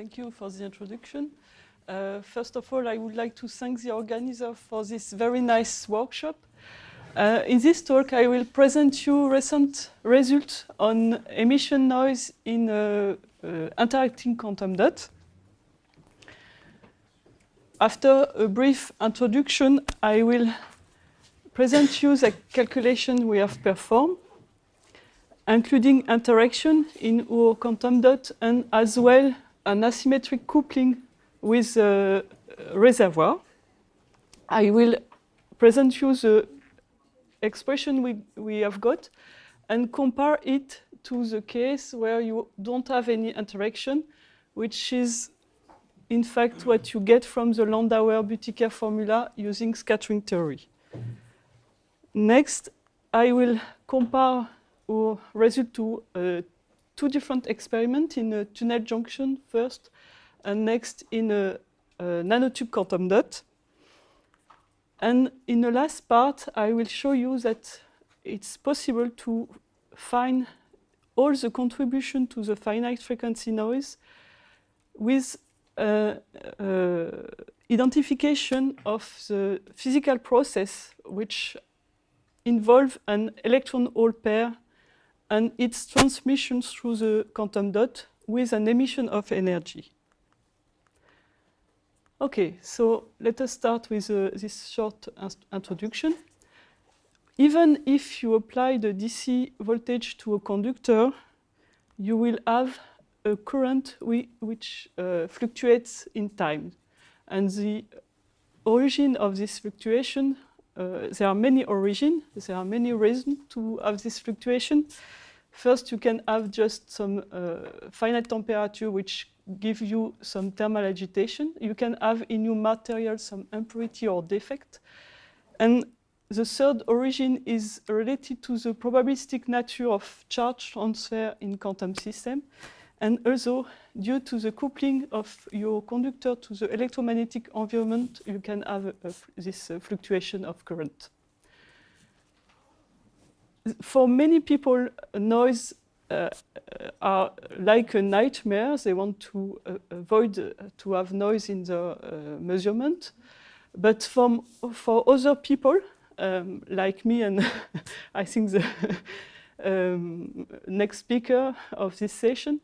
Thank you for the introduction. First of all, I would like to thank the organizer for this very nice workshop. In this talk, I will present you recent results on emission noise in interacting quantum dot. After a brief introduction, I will present you the calculation we have performed, including interaction in our quantum dot and as well an asymmetric coupling with the reservoir. I will present you the expression we have got and compare it to the case where you don't have any interaction, which is in fact what you get from the Landauer-Buttiker formula using scattering theory. Next, I will compare our result to two different experiments in a tunnel junction first, and next in a nanotube quantum dot. And in the last part, I will show you that it's possible to find all the contribution to the finite frequency noise with identification of the physical process which involve an electron-hole pair and its transmission through the quantum dot with an emission of energy. Okay, so let us start with this short introduction. Even if you apply the DC voltage to a conductor, you will have a current which fluctuates in time. And the origin of this fluctuation, there are many origins, there are many reasons to have this fluctuation. First, you can have just some finite temperature which give you some thermal agitation. You can have in your material some impurity or defect. And the third origin is related to the probabilistic nature of charge transfer in quantum system, and also due to the coupling of your conductor to the electromagnetic environment, you can have this fluctuation of current. For many people, noise are like a nightmare. They want to avoid to have noise in the measurement. But for other people, like me and I think the next speaker of this session,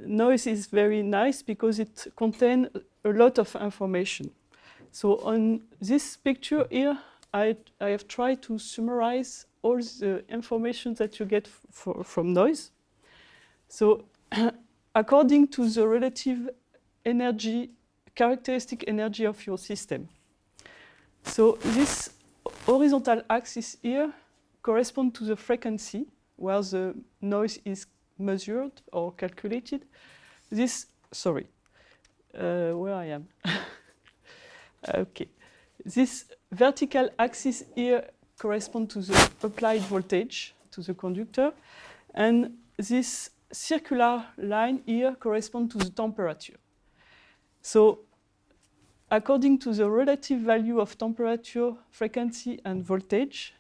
noise is very nice because it contains a lot of information. So on this picture here, I have tried to summarize all the information that you get from noise. So according to the relative energy, characteristic energy of your system. So this horizontal axis here corresponds to the frequency where the noise is measured or calculated. This, sorry, where I am. Okay. This vertical axis here corresponds to the applied voltage to the conductor, and this circular line here corresponds to the temperature. So according to the relative value of temperature, frequency, and voltage,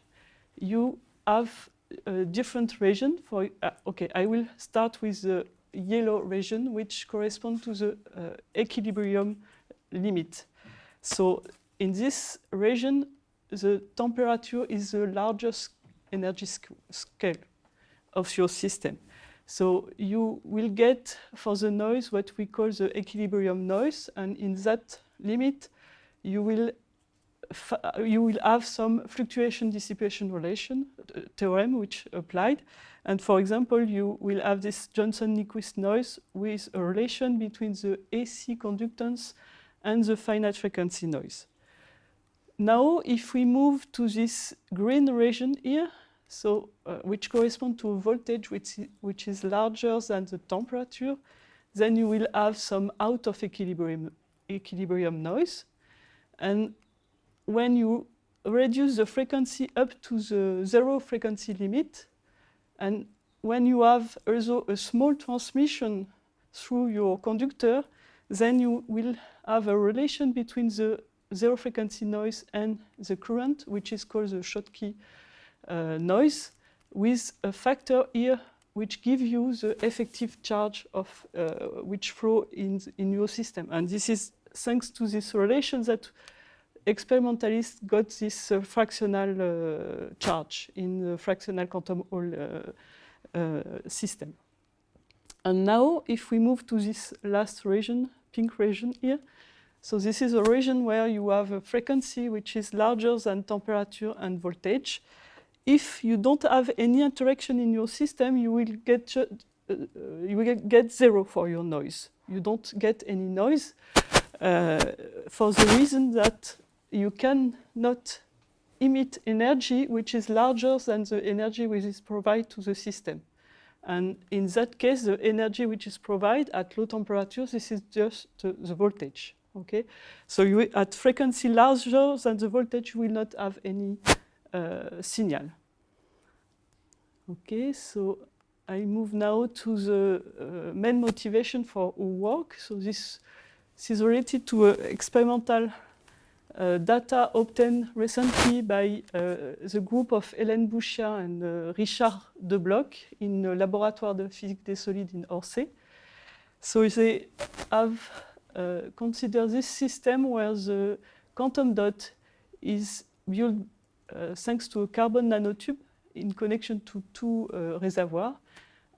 you have a different region. Okay, I will start with the yellow region, which corresponds to the equilibrium limit. So in this region, the temperature is the largest energy scale of your system. So you will get for the noise what we call the equilibrium noise, and in that limit, you will have some fluctuation dissipation relation theorem which applied. And for example, you will have this Johnson-Nyquist noise with a relation between the AC conductance and the finite frequency noise. Now, if we move to this green region here, so which corresponds to a voltage which is larger than the temperature, then you will have some out of equilibrium noise. And when you reduce the frequency up to the zero frequency limit, and when you have also a small transmission through your conductor, then you will have a relation between the zero frequency noise and the current, which is called the Schottky noise, with a factor here which give you the effective charge of which flow in your system. And this is thanks to this relation that experimentalists got this fractional charge in the fractional quantum Hall system. And now, if we move to this last region, pink region here, so this is a region where you have a frequency which is larger than temperature and voltage. If you don't have any interaction in your system, you will get zero for your noise. You don't get any noise for the reason that you cannot emit energy which is larger than the energy which is provided to the system. And in that case, the energy which is provided at low temperature, this is just the voltage. Okay, so you, at frequency larger than the voltage, you will not have any signal. Okay, so I move now to the main motivation for our work. So this is related to experimental data obtained recently by the group of Hélène Bouchia and Richard Debloch in the Laboratoire de Physique des Solides in Orsay. So they have considered this system where the quantum dot is built thanks to a carbon nanotube in connection to two reservoirs.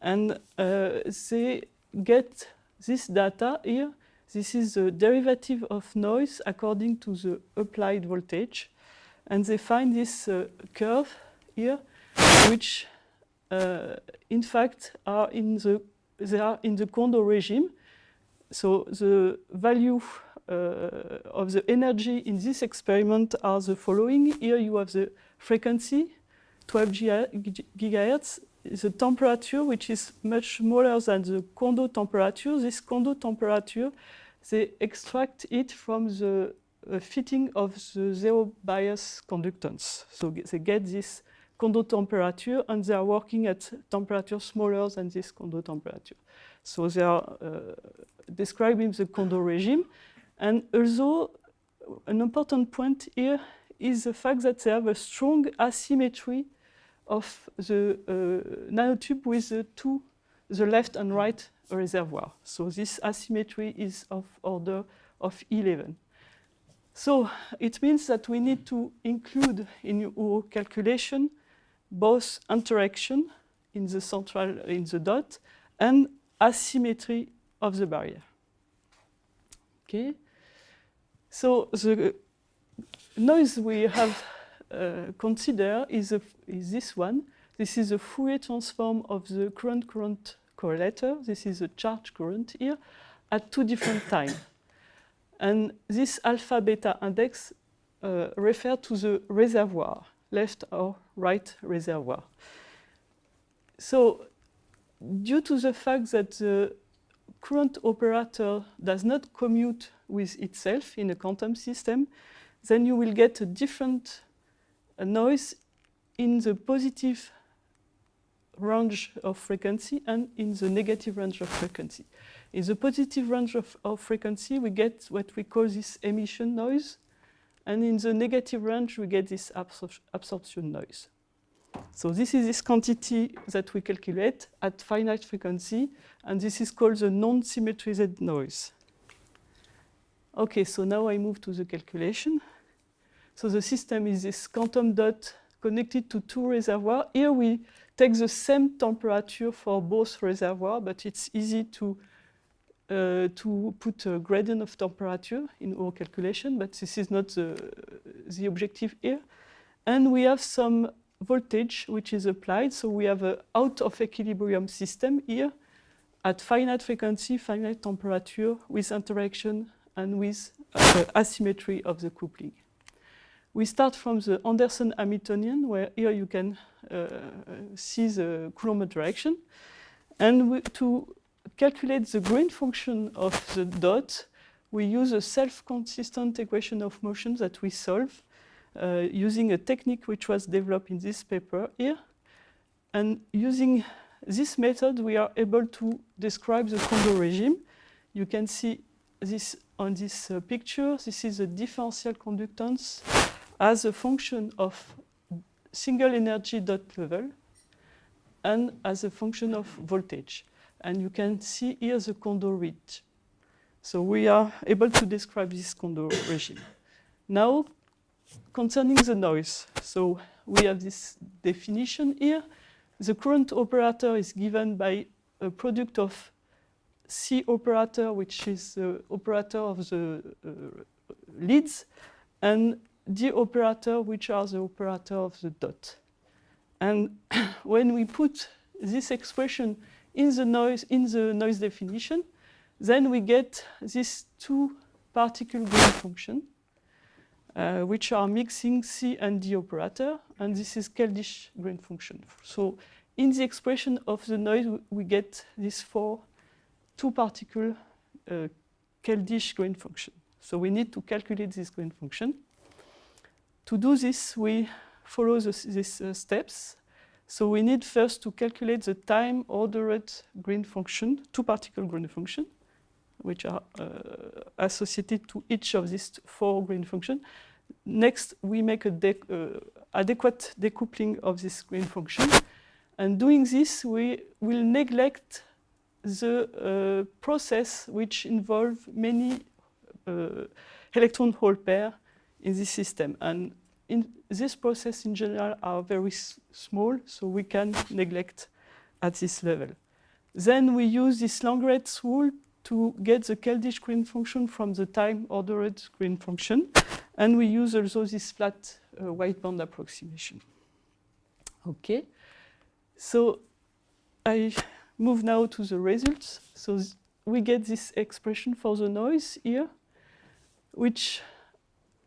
And they get this data here. This is the derivative of noise according to the applied voltage. And they find this curve here, which in fact they are in the Kondo regime. So the value of the energy in this experiment are the following. Here you have the frequency, 12 gigahertz, the temperature, which is much smaller than the Kondo temperature. This Kondo temperature, they extract it from the fitting of the zero bias conductance. So they get this Kondo temperature, and they are working at temperature smaller than this Kondo temperature. So they are describing the Kondo regime. And also, an important point here is the fact that they have a strong asymmetry of the nanotube with the left and right reservoir. So this asymmetry is of order of 11. So it means that we need to include in our calculation both interaction in the central, in the dot, and asymmetry of the barrier. Okay. So the noise we have considered is this one. This is a Fourier transform of the current-current correlator. This is a charge current here at two different times. And this alpha-beta index refers to the reservoir, left or right reservoir. So due to the fact that the current operator does not commute with itself in a quantum system, then you will get a different noise in the positive range of frequency and in the negative range of frequency. In the positive range of frequency, we get what we call this emission noise, and in the negative range, we get this absorption noise. So this is this quantity that we calculate at finite frequency, and this is called the non-symmetrized noise. Okay, so now I move to the calculation. So the system is this quantum dot connected to two reservoirs. Here we take the same temperature for both reservoirs, but it's easy to put a gradient of temperature in our calculation, but this is not the objective here. And we have some voltage which is applied. So we have an out of equilibrium system here at finite frequency, finite temperature, with interaction and with asymmetry of the coupling. We start from the Anderson-Hamiltonian, where here you can see the Coulomb interaction. And to calculate the green function of the dot, we use a self-consistent equation of motion that we solve using a technique which was developed in this paper here. And using this method, we are able to describe the Kondo regime. You can see this on this picture. This is a differential conductance as a function of single energy dot level. and as a function of voltage. And you can see here the Kondo ridge. So we are able to describe this Kondo regime. Now, concerning the noise. So we have this definition here. The current operator is given by a product of C operator, which is the operator of the leads, and D operator, which are the operator of the dot. And when we put this expression in the noise definition, then we get these two particle gain functions, which are mixing C and D operator, and this is Keldysh gain function. So in the expression of the noise, we get these two particle Keldysh gain function. So we need to calculate this gain function. To do this, we follow these steps. So we need first to calculate the time-ordered gain function, two particle gain function, which are associated to each of these four gain functions. Next, we make adequate decoupling of this gain function. And doing this, we will neglect the process which involves many electron-hole pair in this system. And in this process, in general, are very small, so we can neglect at this level. Then we use this Langrenz rule to get the Keldysh gain function from the time-ordered gain function. And we use also this flat wideband approximation. Okay, so I move now to the results. So we get this expression for the noise here, which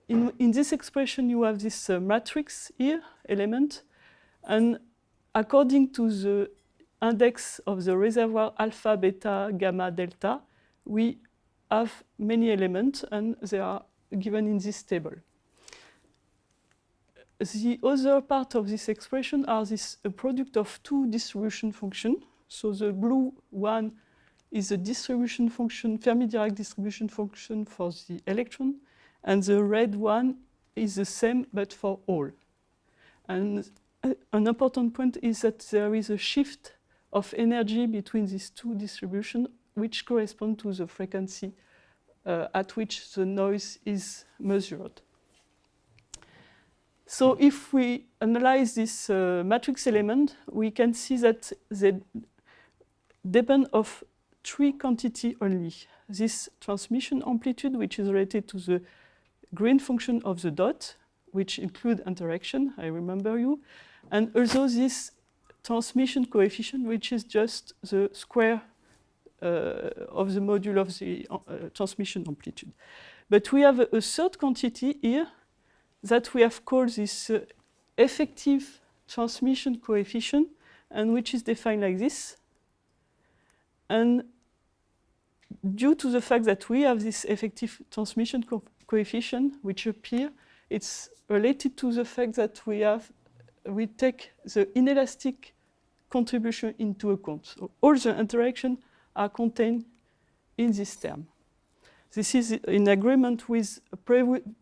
in this expression you have this matrix here, element, and according to the index of the reservoir alpha, beta, gamma, delta, we have many elements, and they are given in this table. The other part of this expression are a product of two distribution functions. So the blue one is the distribution function, Fermi-Dirac distribution function for the electron, and the red one is the same but for all. And an important point is that there is a shift of energy between these two distributions, which correspond to the frequency at which the noise is measured. So if we analyze this matrix element, we can see that they depend of three quantities only. This transmission amplitude, which is related to the gain function of the dot, which include interaction, I remember you, and also this transmission coefficient, which is just the square of the module of the transmission amplitude. But we have a third quantity here that we have called this effective transmission coefficient, and which is defined like this. And due to the fact that we have this effective transmission coefficient, which appear, it's related to the fact that we take the inelastic contribution into account. So all the interactions are contained in this term. This is in agreement with a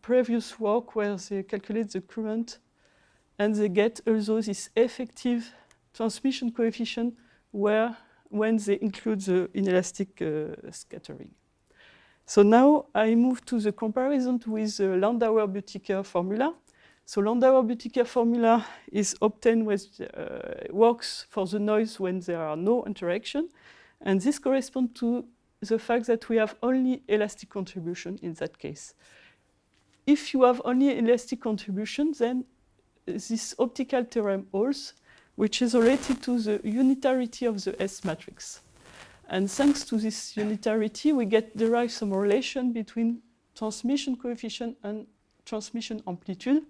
previous work where they calculate the current and they get also this effective transmission coefficient when they include the inelastic scattering. So now I move to the comparison with the Landauer-Buttiker formula. So Landauer-Buttiker formula is obtained with works for the noise when there are no interaction, and this corresponds to the fact that we have only elastic contribution in that case. If you have only elastic contribution, then this optical theorem holds, which is related to the unitarity of the S matrix. And thanks to this unitarity, we derive some relation between transmission coefficient and transmission amplitude.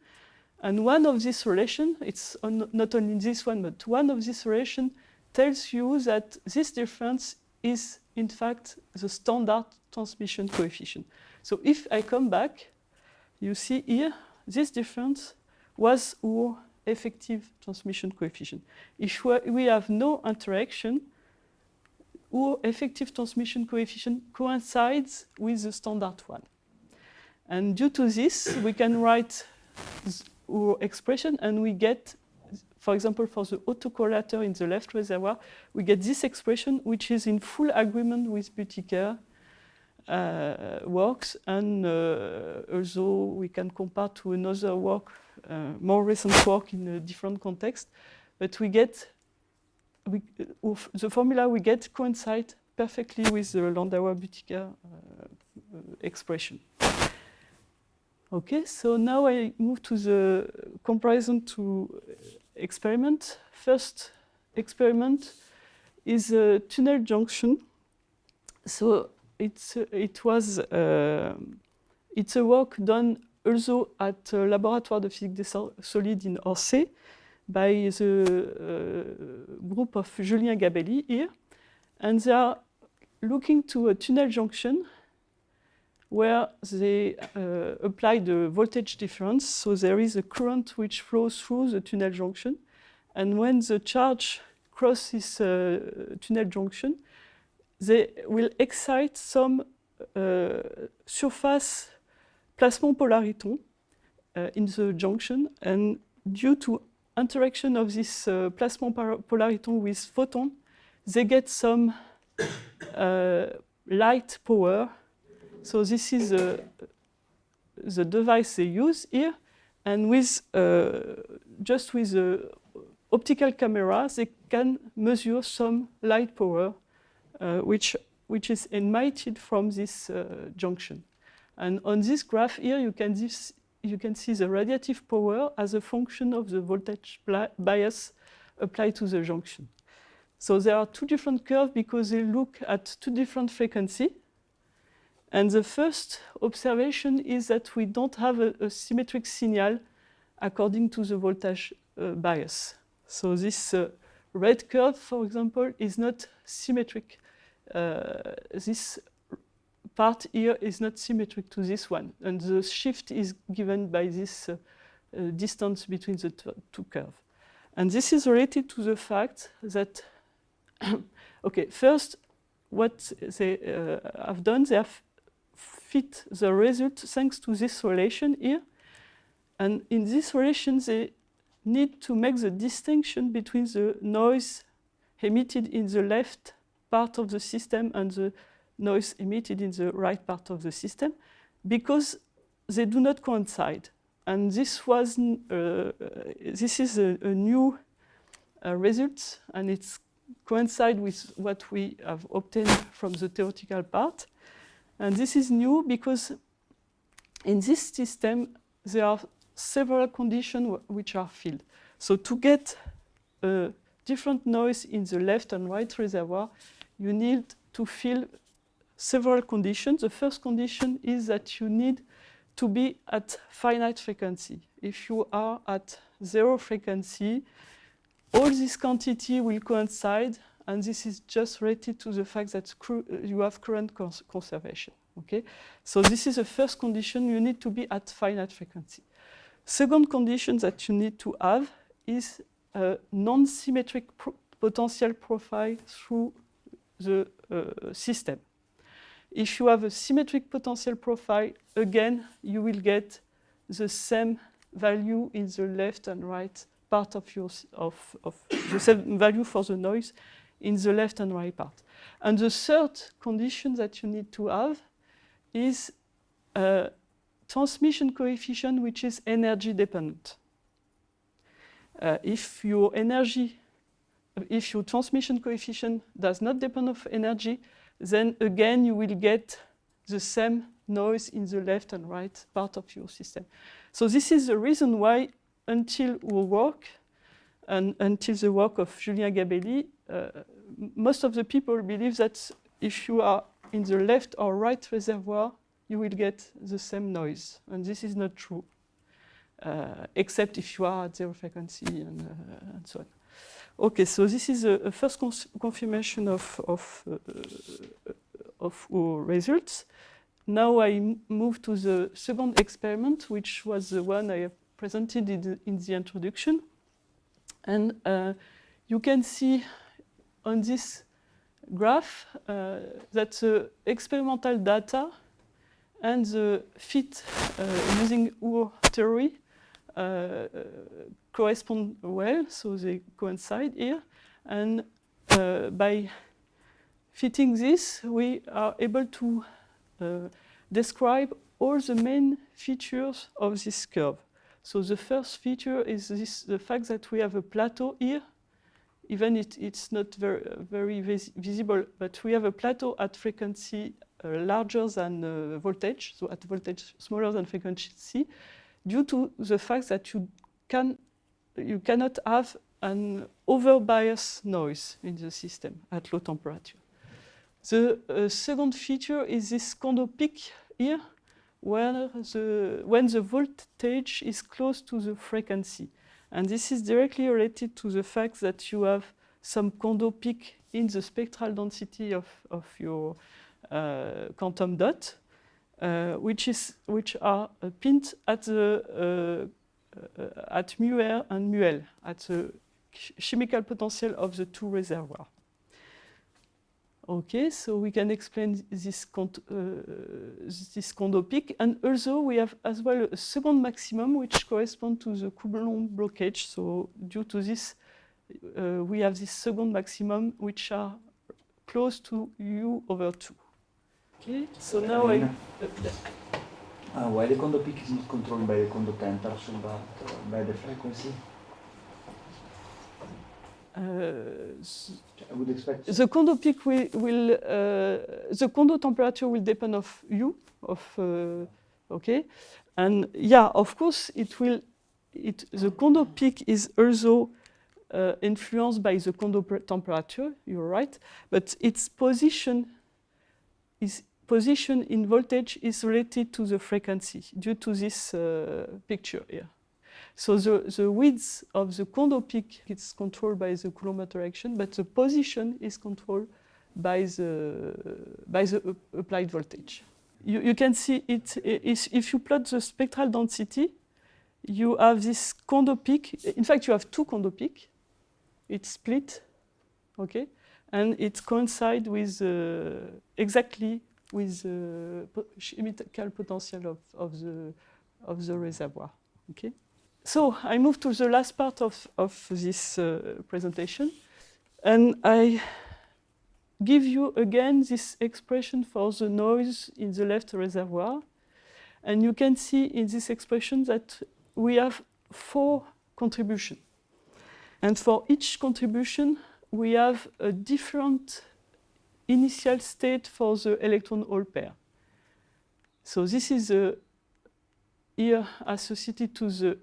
And one of these relations, it's not only this one, but one of these relations tells you that this difference is in fact the standard transmission coefficient. So if I come back, you see here, this difference was our effective transmission coefficient. If we have no interaction, our effective transmission coefficient coincides with the standard one. And due to this, we can write our expression, and we get for example, for the autocorrelator in the left reservoir, we get this expression, which is in full agreement with Buttiker works, and also we can compare to another work, more recent work in a different context, but we get, the formula we get coincide perfectly with the Landauer-Buttiker expression. Okay, so now I move to the comparison to experiment. First experiment is a tunnel junction. So it's a work done also at Laboratoire de Physique des Solides in Orsay by the group of Julien Gabelli here. And they are looking to a tunnel junction where they apply the voltage difference. So there is a current which flows through the tunnel junction. And when the charge crosses tunnel junction, they will excite some surface plasmon polariton in the junction. And due to interaction of this plasmon polariton with photon, they get some light power. So this is the device they use here, and with just with the optical camera, they can measure some light power, which is emitted from this junction. And on this graph here, you can see the radiative power as a function of the voltage bias applied to the junction. So there are two different curves because they look at two different frequencies. And the first observation is that we don't have a symmetric signal according to the voltage bias. So this red curve, for example, is not symmetric. This part here is not symmetric to this one. And the shift is given by this distance between the two curves. And this is related to the fact that, okay, first, what they have done, they have fit the result thanks to this relation here. And in this relation, they need to make the distinction between the noise emitted in the left part of the system and the noise emitted in the right part of the system, because they do not coincide. And this is a new result, and it's coincide with what we have obtained from the theoretical part. And this is new because in this system, there are several conditions which are filled. So to get a different noise in the left and right reservoir, you need to fill several conditions. The first condition is that you need to be at finite frequency. If you are at 0 frequency, all this quantity will coincide, and this is just related to the fact that you have current conservation. Okay? So this is the first condition, you need to be at finite frequency. Second condition that you need to have is a non-symmetric potential profile through the system. If you have a symmetric potential profile, again, you will get the same value in the left and right part of the same value for the noise in the left and right part. And the third condition that you need to have is a transmission coefficient which is energy dependent. If your transmission coefficient does not depend on energy, then again you will get the same noise in the left and right part of your system. So this is the reason why, until our work and until the work of Julien Gabelli, most of the people believe that if you are in the left or right reservoir, you will get the same noise. And this is not true, except if you are at 0 frequency and so on. Okay, so this is a first confirmation of our results. Now I move to the second experiment, which was the one I have presented in the introduction. And you can see on this graph that the experimental data and the fit using our theory correspond well, so they coincide here. And by fitting this, we are able to describe all the main features of this curve. So the first feature is the fact that we have a plateau here, even it's not very visible, but we have a plateau at frequency larger than voltage, so at voltage smaller than frequency, due to the fact that you cannot have an over-bias noise in the system at low temperature. The second feature is this Kondo peak here, where when the voltage is close to the frequency. And this is directly related to the fact that you have some Kondo peak in the spectral density of your quantum dot, which are pinned at the at μr and μl, at the chemical potential of the two reservoirs. Okay, so we can explain this Kondo peak, and also we have as well a second maximum which corresponds to the Coulomb blockage. So due to this, we have this second maximum which are close to U/2. Okay, so now why the Kondo peak is not controlled by the Kondo tensor, but by the frequency? I would expect the Kondo peak will the Kondo temperature will depend of U okay, and yeah, of course the Kondo peak is also influenced by the Kondo temperature. You're right, but its position in voltage is related to the frequency due to this picture here. So the width of the Kondo peak is controlled by the Coulomb interaction, but the position is controlled by the applied voltage. You can see it if you plot the spectral density, you have this Kondo peak. In fact, you have two Kondo peaks. It's split, okay, and it coincides with exactly with the chemical potential of the reservoir, okay. So I move to the last part of this presentation, and I give you again this expression for the noise in the left reservoir. And you can see in this expression that we have 4 contributions. And for each contribution, we have a different initial state for the electron-hole pair. So this is here associated to the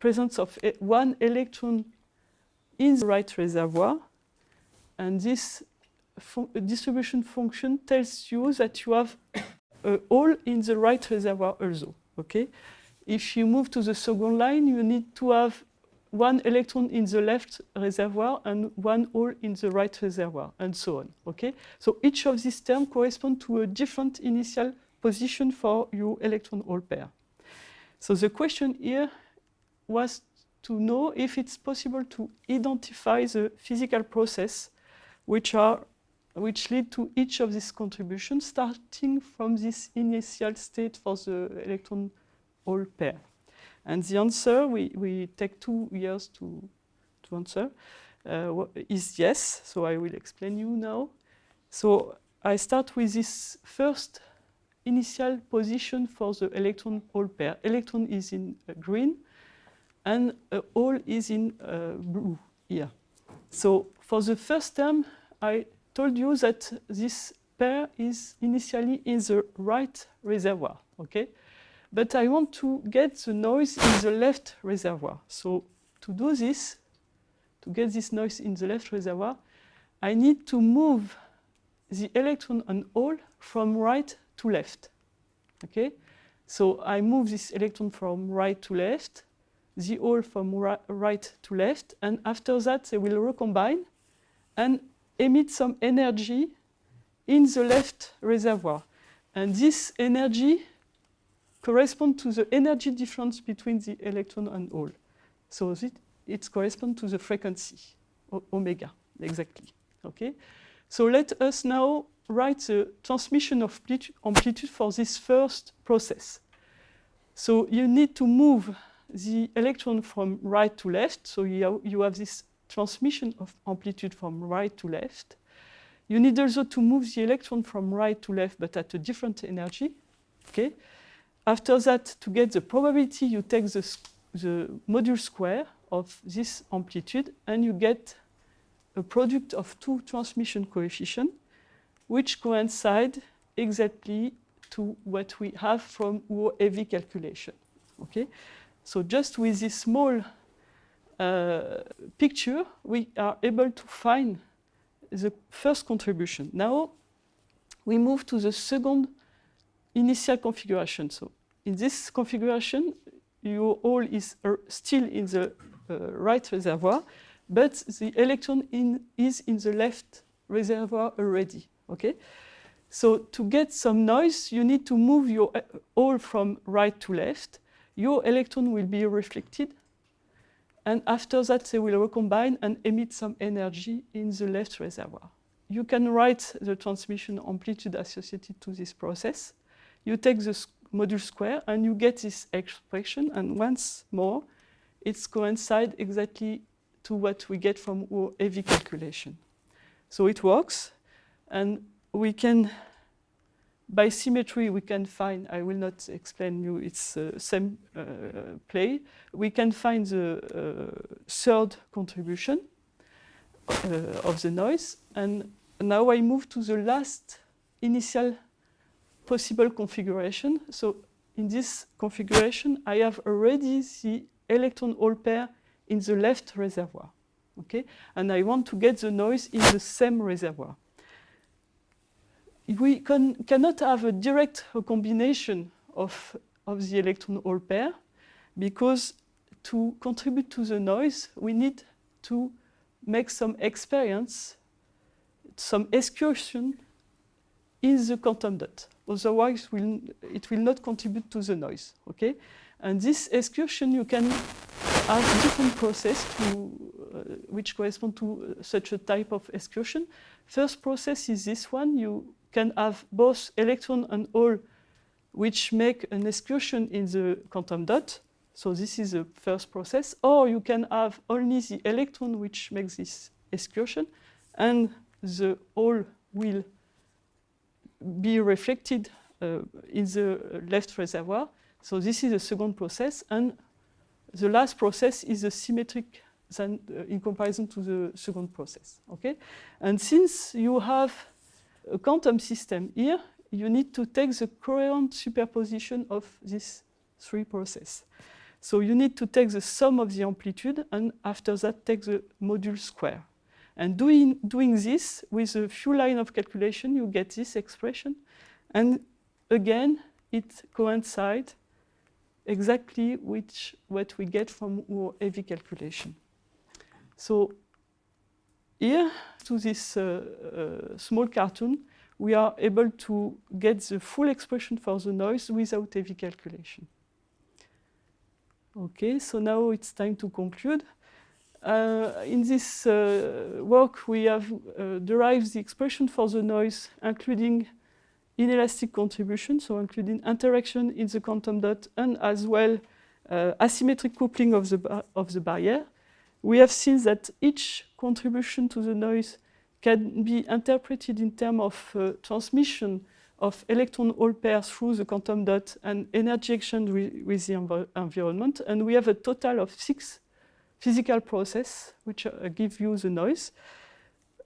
presence of one electron in the right reservoir, and this distribution function tells you that you have a hole in the right reservoir also. Okay, if you move to the second line, you need to have one electron in the left reservoir and one hole in the right reservoir, and so on. Okay, so each of these terms corresponds to a different initial position for your electron-hole pair. So the question here was to know if it's possible to identify the physical process which lead to each of these contributions, starting from this initial state for the electron-hole pair. And the answer, we take 2 years to answer, is yes. So I will explain you now. So I start with this first initial position for the electron-hole pair. Electron is in green, and a hole is in blue here. So for the first term, I told you that this pair is initially in the right reservoir, okay? But I want to get the noise in the left reservoir. So to do this, to get this noise in the left reservoir, I need to move the electron and hole from right to left, okay? So I move this electron from right to left, the hole from right to left, and after that they will recombine and emit some energy in the left reservoir. And this energy corresponds to the energy difference between the electron and hole. So it corresponds to the frequency, omega, exactly. Okay? So let us now write the transmission of amplitude for this first process. So you need to move the electron from right to left, so you have this transmission of amplitude from right to left. You need also to move the electron from right to left, but at a different energy. Okay. After that, to get the probability, you take the module square of this amplitude, and you get a product of two transmission coefficients, which coincide exactly to what we have from our AV calculation. Okay? So just with this small picture, we are able to find the first contribution. Now, we move to the second initial configuration. So in this configuration, your hole is still in the right reservoir, but the electron is in the left reservoir already. Okay? So to get some noise, you need to move your hole from right to left. Your electron will be reflected, and after that, they will recombine and emit some energy in the left reservoir. You can write the transmission amplitude associated to this process. You take the module square, and you get this expression, and once more, it coincides exactly to what we get from our AV calculation. So it works, and we can, by symmetry, we can find, I will not explain you, it's the same play. We can find the third contribution of the noise. And now I move to the last initial possible configuration. So in this configuration, I have already the electron-hole pair in the left reservoir. Okay? And I want to get the noise in the same reservoir. We cannot have a direct recombination of the electron-hole pair, because to contribute to the noise, we need to make some experience, some excursion in the quantum dot. Otherwise, it will not contribute to the noise. Okay? And this excursion, you can have different process which correspond to such a type of excursion. First process is this one. You can have both electron and hole which make an excursion in the quantum dot. So this is the first process. Or you can have only the electron which makes this excursion, and the hole will be reflected in the left reservoir. So this is the second process. And the last process is a symmetric than, in comparison to the second process. Okay? And since you have a quantum system here, you need to take the coherent superposition of these three processes. So you need to take the sum of the amplitude, and after that take the module square. And doing this with a few lines of calculation, you get this expression. And again, it coincides exactly with what we get from our AV calculation. So here, to this small cartoon, we are able to get the full expression for the noise without AV calculation. Okay, so now it's time to conclude. In this work, we have derived the expression for the noise, including inelastic contribution, so including interaction in the quantum dot, and as well asymmetric coupling of the barrier. We have seen that each contribution to the noise can be interpreted in terms of transmission of electron-hole pairs through the quantum dot and energy exchange with the environment. And we have a total of 6 physical processes which give you the noise.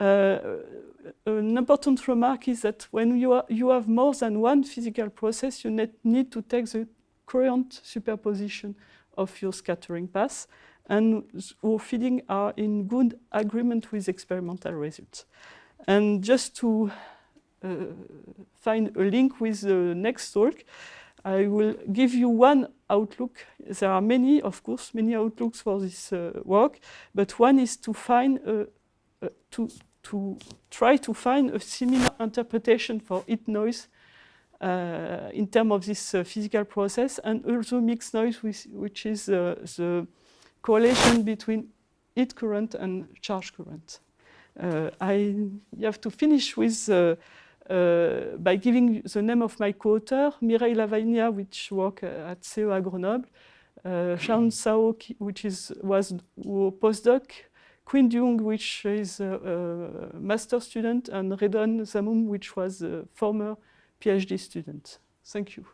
An important remark is that when you have more than one physical process, you need to take the current superposition of your scattering path, and our findings are in good agreement with experimental results. And just to find a link with the next talk, I will give you one outlook. There are many, of course, many outlooks for this work, but one is to find to try to find a similar interpretation for heat noise in terms of this physical process, and also mixed noise, which is the correlation between heat current and charge current. I have to finish with by giving the name of my co-author, Mireille Lavagna, which works at CEA Grenoble. Shan Sao, which was a postdoc, Quinn Dung, which is a master student, and Redon Zamum, which was a former PhD student. Thank you.